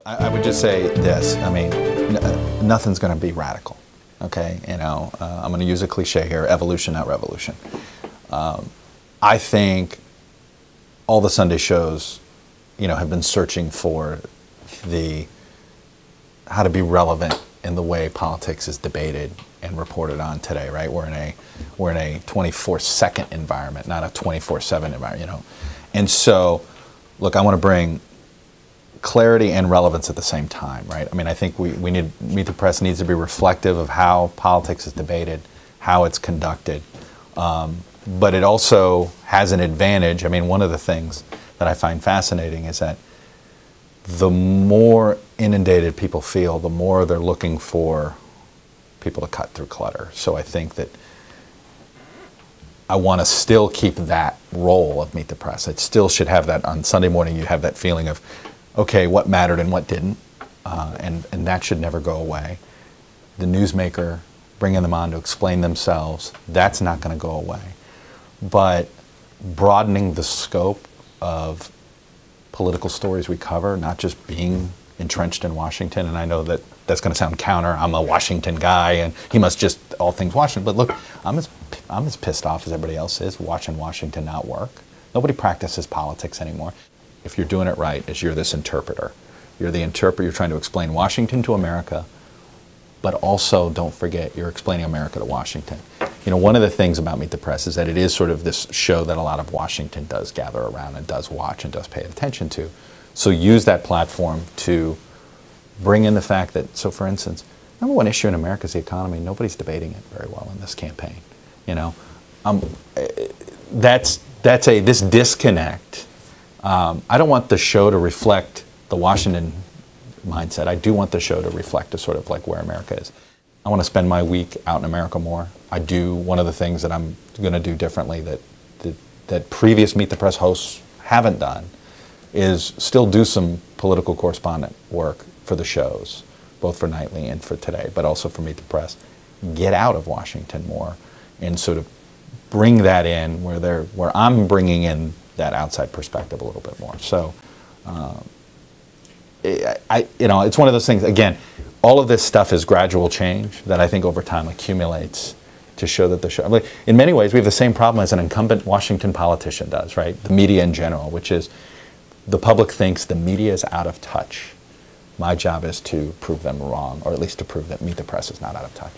I would just say this. I mean, nothing's going to be radical. Okay, I'm going to use a cliche here: evolution, not revolution. I think all the Sunday shows, have been searching for how to be relevant in the way politics is debated and reported on today. Right? We're in a 24/2 environment, not a 24/7 environment. And so, look, I want to bring clarity and relevance at the same time, right? I mean, I think we need, Meet the Press needs to be reflective of how politics is debated, how it's conducted, but it also has an advantage. I mean, one of the things that I find fascinating is that the more inundated people feel, the more they're looking for people to cut through clutter. So I think that I want to still keep that role of Meet the Press. It still should have that. On Sunday morning, you have that feeling of, okay, what mattered and what didn't, and that should never go away. The newsmaker, bringing them on to explain themselves, that's not going to go away. But broadening the scope of political stories we cover, not just being entrenched in Washington, and I know that that's going to sound counter. I'm a Washington guy, and he must just all things Washington. But look, I'm as pissed off as everybody else is watching Washington not work. Nobody practices politics anymore. If you're doing it right, is you're this interpreter. You're the interpreter. You're trying to explain Washington to America, but also don't forget you're explaining America to Washington. One of the things about Meet the Press is that it is sort of this show that a lot of Washington does gather around and does watch and does pay attention to. So use that platform to bring in the fact that, so for instance, number one issue in America is the economy. Nobody's debating it very well in this campaign. This disconnect. I don't want the show to reflect the Washington mindset. I do want the show to reflect a sort of like where America is. I want to spend my week out in America more. One of the things that I'm going to do differently that previous Meet the Press hosts haven't done is still do some political correspondent work for the shows, both for Nightly and for Today, but also for Meet the Press. Get out of Washington more and sort of bring that in where I'm bringing in that outside perspective a little bit more. So, it's one of those things. Again, all of this stuff is gradual change that I think over time accumulates to show that the show. In many ways, we have the same problem as an incumbent Washington politician does, right? The media in general, which is the public thinks the media is out of touch. My job is to prove them wrong, or at least to prove that Meet the Press is not out of touch.